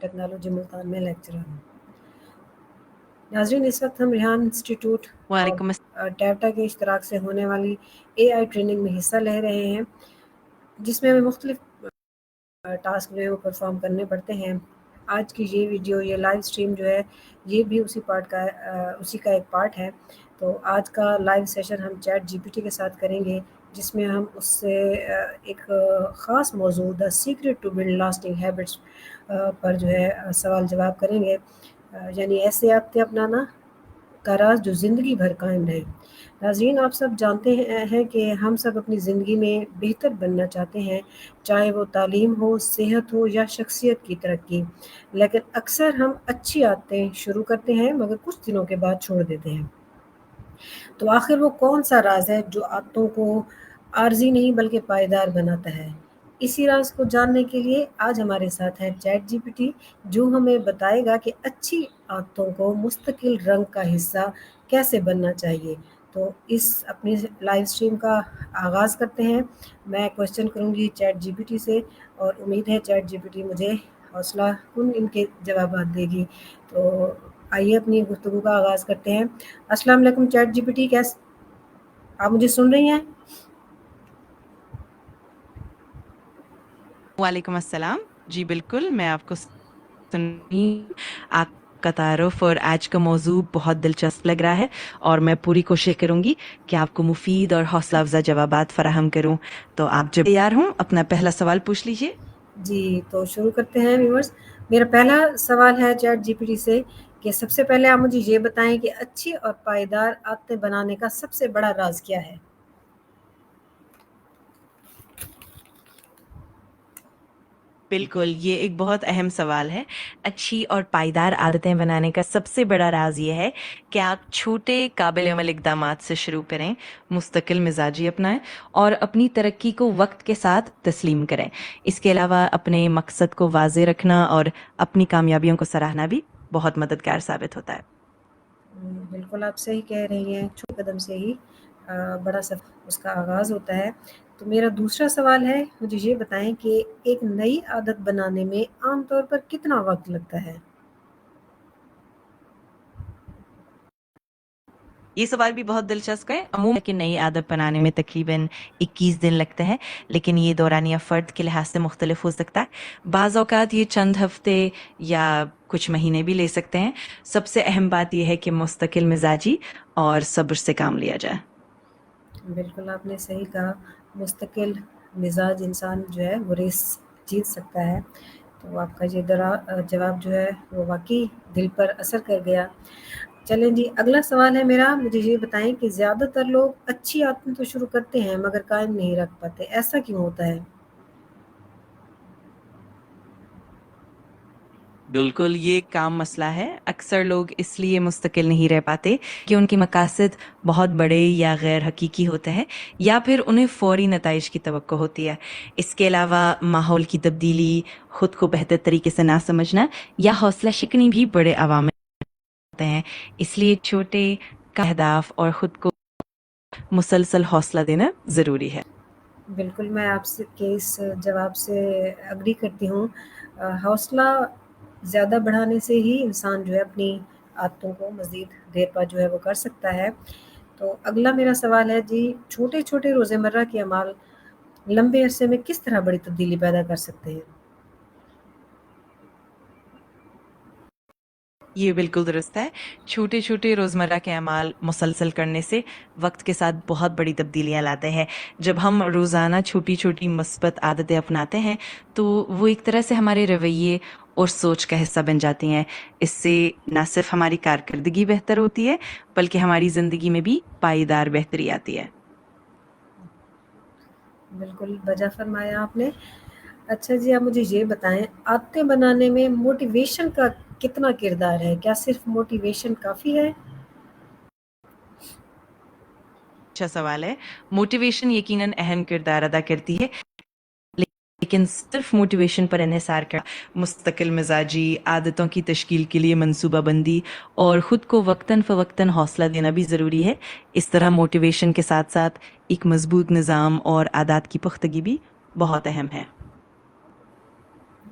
Technology Multan میں lecturer ہوں۔ ناظرین، اس وقت ہم ریحان انسٹیٹیوٹ وعلیکم ڈیٹا کے اشتراک سے ہونے والی اے آئی ٹریننگ میں حصہ لے رہے ہیں، جس میں ہمیں مختلف ٹاسک جو ہے وہ پرفارم کرنے پڑتے ہیں۔ آج کی یہ ویڈیو، یہ لائیو سٹریم جو ہے، یہ بھی اسی کا ایک پارٹ ہے۔ تو آج کا لائیو سیشن ہم چیٹ جی پی ٹی کے ساتھ کریں گے، جس میں ہم اس سے ایک خاص موضوع the secret to build lasting habits پر جو ہے سوال جواب کریں گے، یعنی ایسے عادتیں اپنانا کا راز جو زندگی بھر قائم رہے۔ ناظرین، آپ سب جانتے ہیں کہ ہم سب اپنی زندگی میں بہتر بننا چاہتے ہیں، چاہے وہ تعلیم ہو، صحت ہو یا شخصیت کی ترقی، لیکن اکثر ہم اچھی عادتیں شروع کرتے ہیں مگر کچھ دنوں کے بعد چھوڑ دیتے ہیں۔ تو آخر وہ کون سا راز ہے جو عادتوں کو عارضی نہیں بلکہ پائیدار بناتا ہے؟ اسی راز کو جاننے کے لیے آج ہمارے ساتھ ہے چیٹ جی پی ٹی، جو ہمیں بتائے گا کہ اچھی عادتوں کو مستقل رنگ کا حصہ کیسے بننا چاہیے۔ تو اس اپنی لائیو سٹریم کا آغاز کرتے ہیں۔ میں کوشچن کروں گی چیٹ جی پی ٹی سے، اور امید ہے چیٹ جی پی ٹی مجھے حوصلہ کن ان کے جوابات دے گی۔ تو آئیے اپنی گفتگو کا آغاز کرتے ہیں۔ السلام علیکم چیٹ جی پی ٹی، آپ مجھے سن رہی ہیں؟ وعلیکم السلام۔ جی بالکل، میں آپ کو سنی، آپ کا تعارف اور آج کا موضوع بہت دلچسپ لگ رہا ہے، اور میں پوری کوشش کروں گی کہ آپ کو مفید اور حوصلہ افزا جوابات فراہم کروں۔ تو آپ جب تیار ہوں اپنا پہلا سوال پوچھ لیجیے۔ جی تو شروع کرتے ہیں ویورز۔ میرا پہلا سوال ہے چیٹ جی پی ٹی سے کہ سب سے پہلے آپ مجھے یہ بتائیں کہ اچھی اور پائیدار عادتیں بنانے کا سب سے بڑا راز کیا ہے؟ بالکل، یہ ایک بہت اہم سوال ہے۔ اچھی اور پائیدار عادتیں بنانے کا سب سے بڑا راز یہ ہے کہ آپ چھوٹے قابل عمل اقدامات سے شروع کریں، مستقل مزاجی اپنائیں اور اپنی ترقی کو وقت کے ساتھ تسلیم کریں۔ اس کے علاوہ اپنے مقصد کو واضح رکھنا اور اپنی کامیابیوں کو سراہنا بھی بہت مددگار ثابت ہوتا ہے۔ بالکل آپ صحیح کہہ رہی ہیں، چھوٹے قدم سے ہی بڑا سفر اس کا آغاز ہوتا ہے۔ تو میرا دوسرا سوال ہے، مجھے یہ بتائیں کہ ایک نئی عادت بنانے میں عام طور پر کتنا وقت لگتا ہے؟ یہ سوال بھی بہت دلچسپ ہے۔ عموماً کہ نئی عادت بنانے میں تقریباً 21 دن لگتے ہیں، لیکن یہ دورانیہ فرد کے لحاظ سے مختلف ہو سکتا ہے۔ بعض اوقات یہ چند ہفتے یا کچھ مہینے بھی لے سکتے ہیں۔ سب سے اہم بات یہ ہے کہ مستقل مزاجی اور صبر سے کام لیا جائے۔ بالکل آپ نے صحیح کہا، مستقل مزاج انسان جو ہے وہ ریس جیت سکتا ہے۔ تو آپ کا یہ جواب جو ہے وہ واقعی دل پر اثر کر گیا۔ چلیں جی، اگلا سوال ہے میرا، مجھے یہ بتائیں کہ زیادہ تر لوگ اچھی عادتیں تو شروع کرتے ہیں مگر قائم نہیں رکھ پاتے، ایسا کیوں ہوتا ہے؟ بالکل، یہ ایک عام مسئلہ ہے۔ اکثر لوگ اس لیے مستقل نہیں رہ پاتے کہ ان کے مقاصد بہت بڑے یا غیر حقیقی ہوتے ہیں، یا پھر انہیں فوری نتائج کی توقع ہوتی ہے۔ اس کے علاوہ ماحول کی تبدیلی، خود کو بہتر طریقے سے نہ سمجھنا یا حوصلہ شکنی بھی بڑے عوامل ہوتے ہیں۔ اس لیے چھوٹے اہداف اور خود کو مسلسل حوصلہ دینا ضروری ہے۔ بالکل میں آپ کے اس جواب سے اگری کرتی ہوں۔ حوصلہ زیادہ بڑھانے سے ہی انسان جو ہے اپنی عادتوں کو مزید دیر پا جو ہے وہ کر سکتا ہے۔ تو اگلا میرا سوال ہے جی، چھوٹے چھوٹے روزمرہ کے اعمال لمبے عرصے میں کس طرح بڑی تبدیلی پیدا کر سکتے ہیں؟ یہ بالکل درست ہے۔ چھوٹے چھوٹے روزمرہ کے اعمال مسلسل کرنے سے وقت کے ساتھ بہت بڑی تبدیلیاں لاتے ہیں۔ جب ہم روزانہ چھوٹی چھوٹی مثبت عادتیں اپناتے ہیں تو وہ ایک طرح سے ہمارے رویے اور سوچ کا حصہ بن جاتی ہیں۔ اس سے نہ صرف ہماری کارکردگی بہتر ہوتی ہے بلکہ ہماری زندگی میں بھی پائیدار بہتری آتی ہے۔ بالکل بجا فرمایا آپ نے۔ اچھا جی، آپ مجھے یہ بتائیں، عادتیں بنانے میں موٹیویشن کا کتنا کردار ہے؟ کیا صرف موٹیویشن کافی ہے؟ اچھا سوال ہے۔ موٹیویشن یقیناً اہم کردار ادا کرتی ہے، لیکن صرف موٹیویشن پر انحصار کر مستقل مزاجی، عادتوں کی تشکیل کے لیے منصوبہ بندی اور خود کو وقتاً فوقتاً حوصلہ دینا بھی ضروری ہے۔ اس طرح موٹیویشن کے ساتھ ساتھ ایک مضبوط نظام اور عادات کی پختگی بھی بہت اہم ہے۔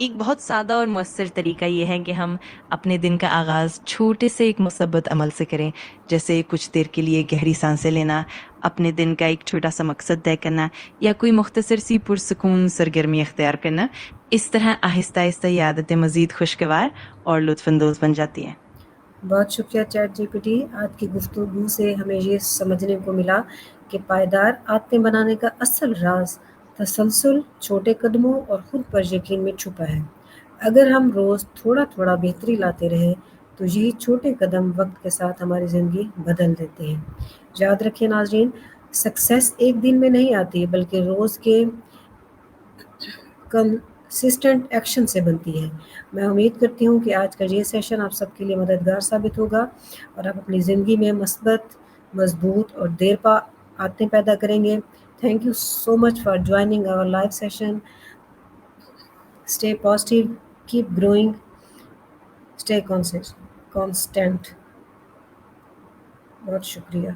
ایک بہت سادہ اور مؤثر طریقہ یہ ہے کہ ہم اپنے دن کا آغاز چھوٹے سے ایک مثبت عمل سے کریں، جیسے کچھ دیر کے لیے گہری سانسیں لینا، اپنے دن کا ایک چھوٹا سا مقصد طے کرنا، یا کوئی مختصر سی پرسکون سرگرمی اختیار کرنا۔ اس طرح آہستہ آہستہ یہ عادتیں مزید خوشگوار اور لطف اندوز بن جاتی ہیں۔ بہت شکریہ چیٹ جی پی ٹی، آج کی گفتگو سے ہمیں یہ سمجھنے کو ملا کہ پائیدار عادتیں بنانے کا اصل راز تسلسل، چھوٹے قدموں اور خود پر یقین میں چھپا ہے۔ اگر ہم روز تھوڑا تھوڑا بہتری لاتے رہیں تو یہی چھوٹے قدم وقت کے ساتھ ہماری زندگی بدل دیتے ہیں۔ یاد رکھیں ناظرین، سکسیس ایک دن میں نہیں آتی بلکہ روز کے کنسسٹنٹ ایکشن سے بنتی ہے۔ میں امید کرتی ہوں کہ آج کا یہ سیشن آپ سب کے لیے مددگار ثابت ہوگا اور آپ اپنی زندگی میں مثبت، مضبوط اور دیر پا عادتیں پیدا کریں گے۔ Thank you so much for joining our live session. Stay positive, keep growing, stay constant. بہت شکریہ۔